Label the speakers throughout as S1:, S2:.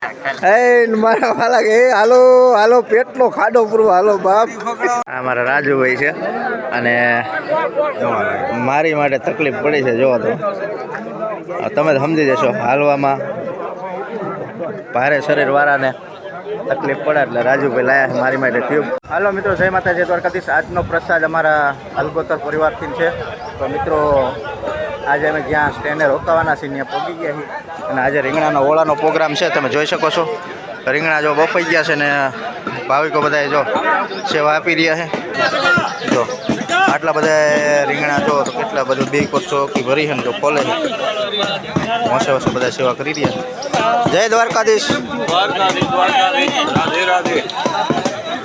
S1: મારા વાલા કે હાલો હાલો પેટનો ખાડો પૂરવા હાલો બાપ. આ મારા રાજુભાઈ છે અને મારી માટે તકલીફ પડી છે. જોવો તો તમે સમજી જશો, હાલવામાં ભારે શરીર વાળાને તકલીફ પડે એટલે રાજુભાઈ લાયા છે મારી માટે ટ્યુબ. હાલો મિત્રો, જય માતાજી દ્વારકાધીશ. આજનો પ્રસાદ અમારા અલગોતર પરિવારથી છે. તો મિત્રો આજે અમે જ્યાં સ્ટેન્ડે રોકાવાના છીએ ત્યાં પહોંચી ગયા છીએ અને આજે રીંગણાનો ઓળાનો પ્રોગ્રામ છે. તમે જોઈ શકો છો રીંગણા જો બફાઈ ગયા છે ને ભાવિકો બધા જો સેવા આપી રહ્યા છે. જો આટલા બધા રીંગણા જો તો કેટલા બધું 2 કોસો કે ભરી છે ને જો ખોલે છે. હોશે હોશે બધા સેવા કરી રહ્યા છે. જય દ્વારકાધીશ.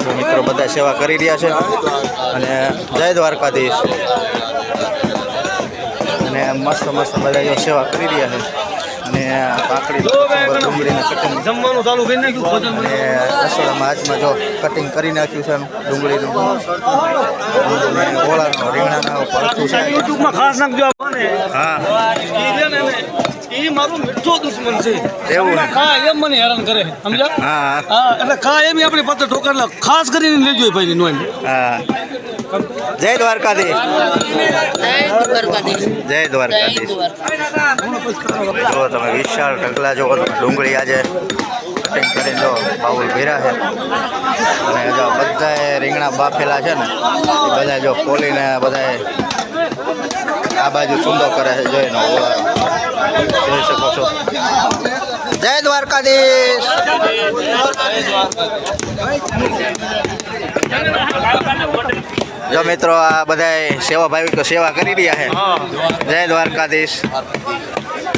S1: તો મિત્રો બધા સેવા કરી રહ્યા છે અને જય દ્વારકાધીશ. અને મસ્ત મસ્ત બધા જો સેવા કરી રહ્યા છે અને કાકડી ડુંગળીને કટિંગ જમવાનું ચાલુ કરી નાખ્યું અને રસોડામાં આજમાં જો કટિંગ કરી નાખ્યું છે ડુંગળીનું અને ઓળાનો રીંગણાના પડતું છે. યુટ્યુબમાં ખાસ નાખજો. હા એ મારું મીઠો દુશ્મન છે. એવું કા એમ મને હેરાન કરે સમજ્યા? હા હા એટલે કા એમ આપણી પત્ર ઠોકર ખાસ કરીને લેજો ભાઈ નોંધ. હા જય દ્વારકાધીશ. જય દ્વારકાધીશ. જો તમે વિશાળ ઢગલા જો ડુંગળી આજે કટિંગ કરીને જો બાઉલ ભર્યા છે અને જો બધા રીંગણા બાફેલા છે ને એ બધા જો ખોલીને બધા આ બાજુ ચૂંદો કરે છે. જોઈને જોઈ શકો છો. જય દ્વારકાધીશ. જો મિત્રો આ બધા સેવા ભાવિકો સેવા કરી રહ્યા છે. જય દ્વારકાધીશ.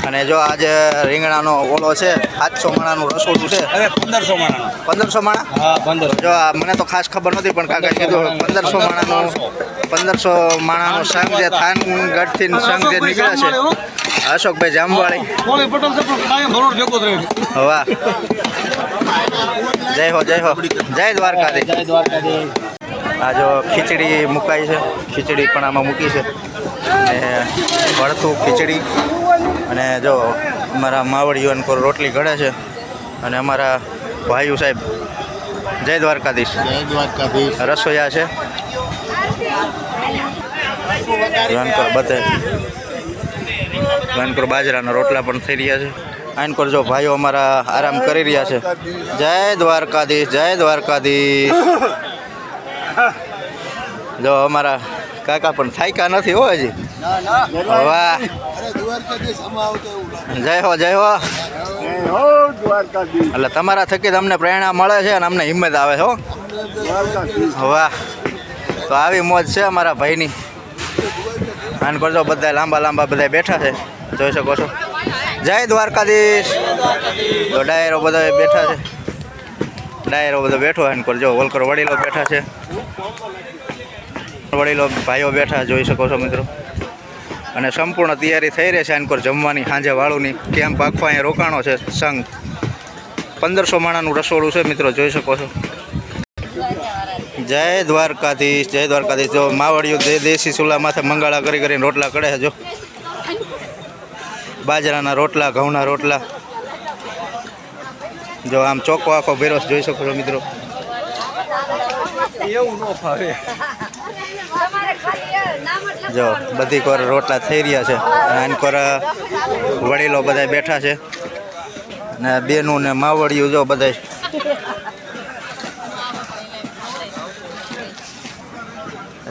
S1: અને જો આજે રીંગણાનો ઓલો છે 700 માણાનું રસોડું છે. 1500 માણા. 1500 માણા? હા 1500. જો મને તો ખાસ ખબર નથી પણ કાકા કીધું 1500 માણાનું સંઘ જે થાનગઢથી સંઘ જે નીકળ્યા છે અશોકભાઈ જામવાળી. વાહ જય હો જય હો. જય દ્વારકાધીશ. જય દ્વારકાધીશ. આ જો ખીચડી મુકાઈ છે, ખીચડી પણ આમાં મૂકી છે અને ભરતું ખીચડી અને જો અમારા માવડીઓને કોઈ રોટલી ઘડે છે અને અમારા ભાઈઓ સાહેબ જય દ્વારકાધીશ. જય દ્વારકાધીશ. રસોઈયા છે વાનકોર બાજરાના રોટલા પણ થઈ રહ્યા છે. આનકોર જો ભાઈઓ અમારા આરામ કરી રહ્યા છે. જય દ્વારકાધીશ. જય દ્વારકાધીશ. જો અમારા કાકા પણ થાક્યા નથી હો હજી. વાહ જય હો જય હો. એટલે તમારા થકી અમને પ્રેરણા મળે છે અને અમને હિંમત આવે છે હો. વાહ તો આવી મોજ છે અમારા ભાઈની. આન કરજો બધા લાંબા લાંબા બધા બેઠા છે જોઈ શકો છો. જય દ્વારકાધીશ. તો ડાયરો બધા બેઠા છે, ડાયરો બધો બેઠો આન કરજો. વલકર વડીલો બેઠા છે, વડીલો ભાઈઓ બેઠા જોઈ શકો છો મિત્રો. અને સંપૂર્ણ તૈયારી થઈ રહી છે આનકોર જમવાની. સાંજે વાળુની કેમ્પ આખો અહીંયા રોકાણો છે સંઘ. 1500 માણાનું રસોડું છે મિત્રો જોઈ શકો છો. જય દ્વારકાધીશ. જય દ્વારકાધીશ. જો માવડીઓ દેશી ચૂલા માથે મંગાળા કરી કરીને રોટલા કરે છે. જો બાજરાના રોટલા, ઘઉંના રોટલા. જો આમ ચોખ્ખો આખો ભેરો જોઈ શકો છો મિત્રો. એવું ન ફાવે. જો બધી કોર રોટલા થઈ રહ્યા છે અને કોર વડીલો બધા બેઠા છે ને બેનું ને માવડિયું જો બધા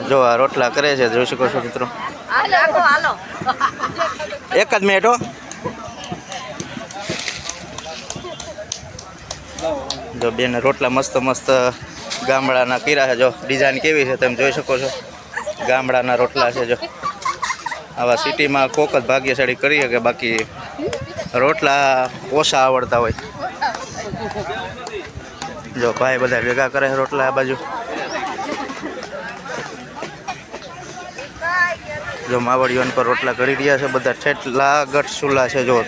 S1: જો આ રોટલા કરે છે જોઈ શકો છો મિત્રો. એક જ મિનિટ હો. જો બેન રોટલા મસ્ત મસ્ત ગામડાના કીરા છે. જો ડિઝાઇન કેવી છે તમે જોઈ શકો છો. ગામડાના રોટલા છે. જો આવા સિટીમાં કોક જ ભાગ્યશાળી કરી શકે, બાકી રોટલા ઓછા આવડતા હોય. જો ભાઈ બધા ભેગા કરે રોટલા આ બાજુ. જો માવડીઓન પર રોટલા કરી રહ્યા છે બધા. ઠેઠલા ગઢ ચૂલા છે. જો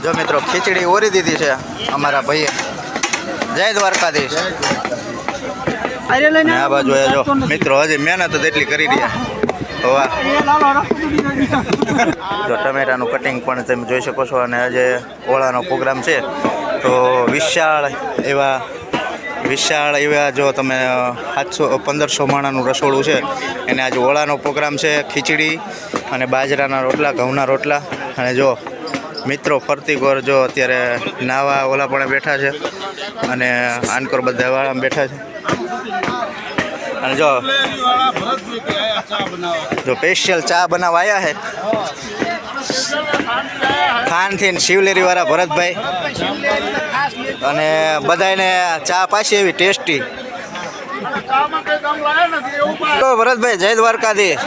S1: જો મિત્રો ખીચડી ઓરી દીધી છે અમારા ભાઈએ. જય દ્વારકાધીશ. આ બાજુ જો મિત્રો હજી મહેનત જ એટલી કરી રહ્યા. વાહ જો ટમેટાનું કટિંગ પણ તમે જોઈ શકો છો. અને આજે ઓળાનો પ્રોગ્રામ છે તો વિશાળ એવા જો તમે 700-1500 માણાનું રસોડું છે એને આજે ઓળાનો પ્રોગ્રામ છે. ખીચડી અને બાજરાના રોટલા, ઘઉંના રોટલા. અને જો મિત્રો ફરતી કોર જો અત્યારે નાવા ઓલા પણ બેઠા છે અને આનકોર બધા વાળા બેઠા છે. અને જો સ્પેશિયલ ચા બનાવવા આવ્યા છે ખાનથી શિવલેરી વાળા ભરતભાઈ. અને બધાને ચા પાછી એવી ટેસ્ટી. તો ભરતભાઈ જય દ્વારકાધીશ,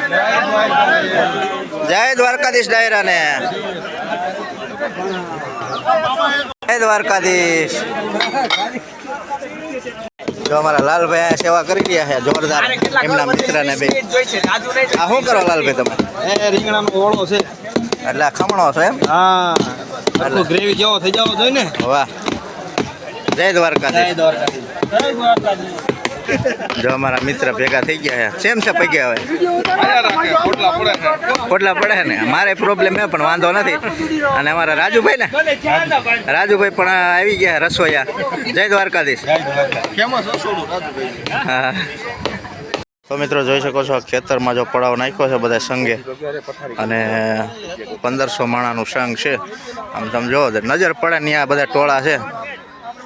S1: જય દ્વારકાધીશ ડાયરાને, જય દ્વારકાધીશ. જો અમારા લાલભાઈ સેવા કરી રહ્યા છે જોરદાર, એમના મિત્રને બે. આ શું કરો લાલભાઈ તમે?
S2: રીંગણાનો ઓળો છે
S1: એટલે ખમણો છો એમ?
S2: હા, એટલે ગ્રેવી જેવો થઈ જવો જોઈએ ને.
S1: વાહ, જય દ્વારકાધીશ. જો અમારા મિત્ર ભેગા થઈ ગયા છે. સેમ છે પગ્યા હવે પોટલા પડે ને. મારે પ્રોબ્લેમ છે પણ વાંધો નથી. અને અમારા રાજુભાઈ પણ આવી ગયા રસોઈયા. જય દ્વારકાધીશ. હા તો મિત્રો જોઈ શકો છો ખેતરમાં જો પડાવ નાખ્યો છે બધા સંઘે. અને 1500 માણાનું સંઘ છે. આમ તમે જો નજર પડે ને આ બધા ટોળા છે.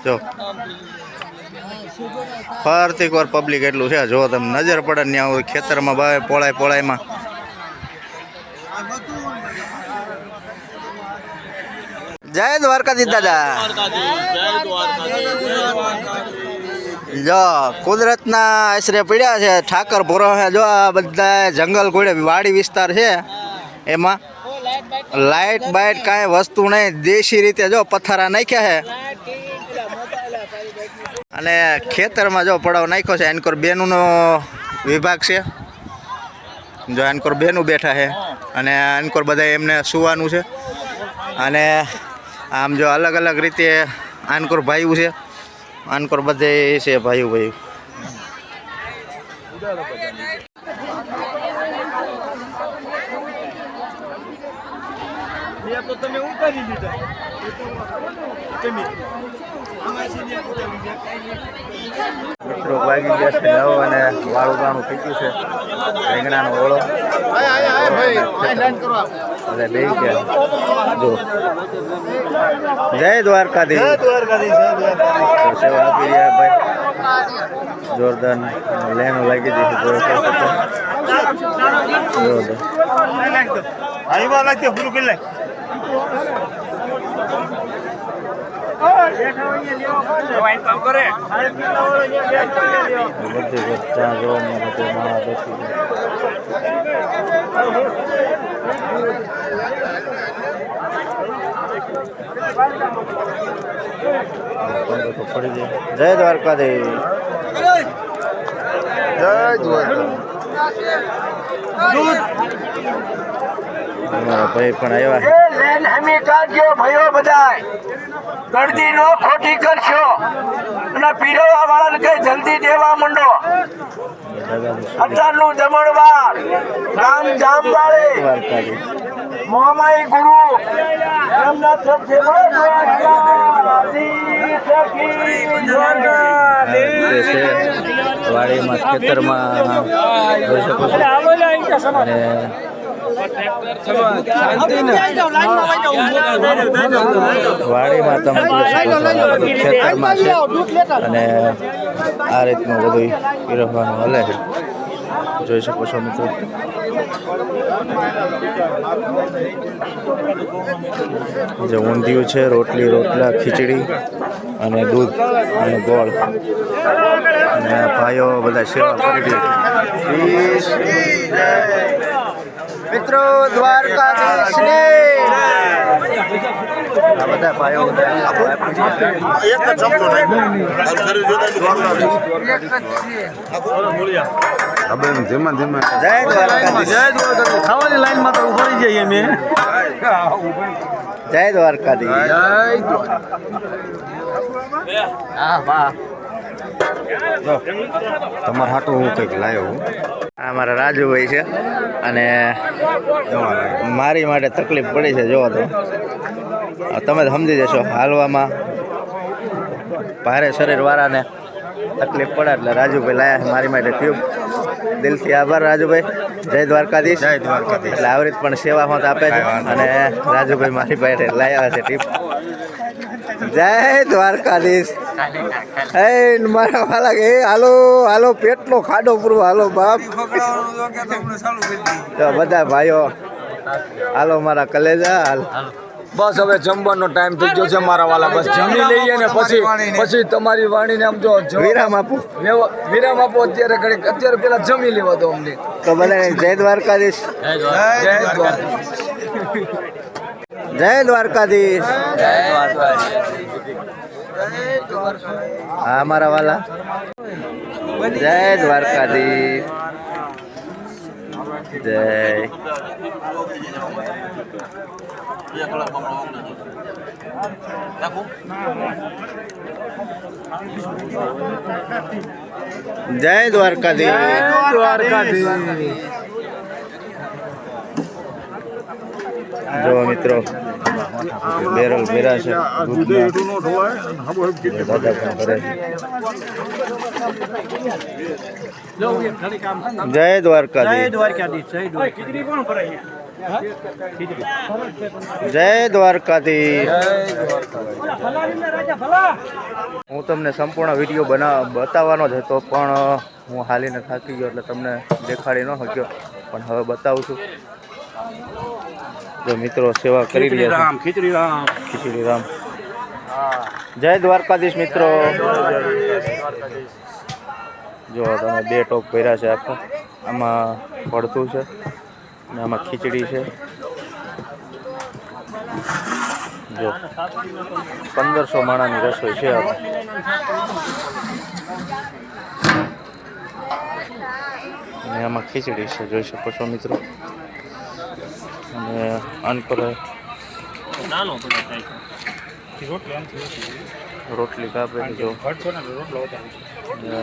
S1: જો ફરતી કોર પબ્લિક એટલું છે. જો તમે નજર પડે ને ત્યાં ખેતરમાં ભાવે પોળાયમાં. જય દ્વારકાધીશ દાદા. જો કુદરતના આશરે પડ્યા છે. ઠાકર ભરો છે. જો આ બધા જંગલ કોડે વાડી વિસ્તાર છે એમાં લાઇટ બાઇટ કાંઈ વસ્તુ નહીં. દેશી રીતે જો પથ્થરા નાખ્યા છે. અને ખેતરમાં જો પડાવ નાખ્યો છે. એનકોર બેનુંનો વિભાગ છે. જો એનકોર બેનું બેઠા છે અને એનકોર બધા એમને સુવાનું છે. અને આમ જો અલગ અલગ રીતે આનકોર ભાઈઓ છે. આનકોર બધે છે ભાઈ.
S2: તો તમે ઉતારી દીધા.
S1: મિત્રો વાગી ગયા છે 9 અને વાળું ગાણું થઈ ગયું છે. રીંગણાનો ઓળો બધા બે ગયા. જો જય દ્વારકાધીશ. સેવા આપી રહ્યા ભાઈ. જોરદાર લેન લાગી જશે. જય દ્વારકાધીશ. જય દ્વારકા. ભાઈ પણ આવ્યા.
S3: ગળદી નો ખોટી કરશો અને પીરવા વાળાને કઈ જલ્દી દેવા માંડો. અત્યારનું જમણવાર ગામ જામવાળી મોમાઈ ગુરુ એમના સબસે
S1: વાડીમાં ખેતરમાં જોઈ શકો છો. અને વાડીમાં તમે ખેતરમાં છે. અને આ રીતનું બધું પીરસવાનું હલે છે. જોઈ શકો છો મિત્રો. જે ઊંધિયું છે, રોટલા, ખીચડી અને દૂધ અને ગોળ. અને ભાઈઓ બધા સેવા કરી રહ્યા મિત્રો. દ્વારકાધીશની આ બધા ભાઈઓ
S2: ખાવાની લાઈનમાં તો ઉભા જઈએ અમે.
S1: જય દ્વારકાધીશ. હા વાહ.
S2: તમારે હાટું હું કંઈક લાવ્યો હું
S1: આ મારા રાજુભાઈ છે અને મારી માટે તકલીફ પડી છે જોવો તો તમે સમજી જશો હાલવામાં ભારે શરીરવાળાને તકલીફ પડે એટલે રાજુભાઈ લાયા છે મારી માટે ટ્યુબ દિલથી આભાર રાજુભાઈ જય દ્વારકાધીશ
S2: જય દ્વારકાધીશ.
S1: એટલે આવી રીતે પણ સેવા હોત આપે છે અને રાજુભાઈ મારી પાસે લાયા છે ટીપ જય દ્વારકાધીશ હે મારા વાલા કે હાલો હાલો પેટનો ખાડો પૂરવા હાલો બાપ તો બધા ભાઈઓ હાલો મારા કલેજા હાલ
S3: બસ હવે જમવાનો ટાઈમ થઈ ગયો છે મારા વાલા બસ જમી લઈએ ને પછી તમારી વાણીને આમ જો
S1: વિરામ આપું
S3: વિરામ આપો અત્યારે પેલા જમી લેવા દો અમને
S1: તો બધાને જય દ્વારકાધીશ જય દ્વારકાધીશ હા મારા વાલા જય દ્વારકાધીશ જય જય દ્વારકાધીશ જો મિત્રો બેરલ ભેરા છે દાદા પણ કરે છે જય દ્વારકાધીશ જય દ્વારકાધીશ હું તમને સંપૂર્ણ વિડીયો બતાવવાનો જ હતો પણ હું હાલીને થાકી ગયો એટલે તમને દેખાડી ન શક્યો પણ હવે બતાવું છું જો મિત્રો સેવા કરી રહ્યા છે ખીચડી રામ જય દ્વારકાધીશ મિત્રો જો તમે 2 ટોપ ભર્યા છે આખો આમાં પડતું છે અને આમાં ખીચડી છે જો 1500 માણાની રસોઈ છે આમાં અને આમાં ખીચડી છે જોઈ શકો છો મિત્રો અને આન પર રોટલી કાપેલી જો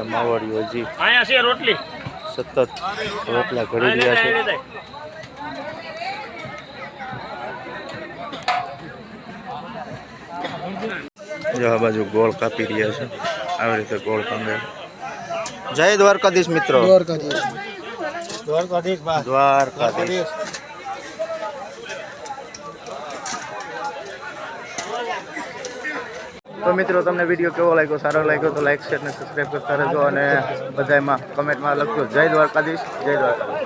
S1: માવાડીઓ હજી સતત રોટલા ઘડી રહ્યા છે જો આ બાજુ ગોળ કાપી રહ્યા છે આવી રીતે ગોળ કાપે જય દ્વારકાધીશ મિત્રો દ્વારકાધીશ તો મિત્રો તમને વિડીયો કેવો લાગ્યો સારો લાગ્યો તો લાઈક શેર અને સબસ્ક્રાઈબ કરતા રહેજો અને બધામાં કમેન્ટમાં લખજો જય દ્વારકાધીશ જય દ્વારકાધીશ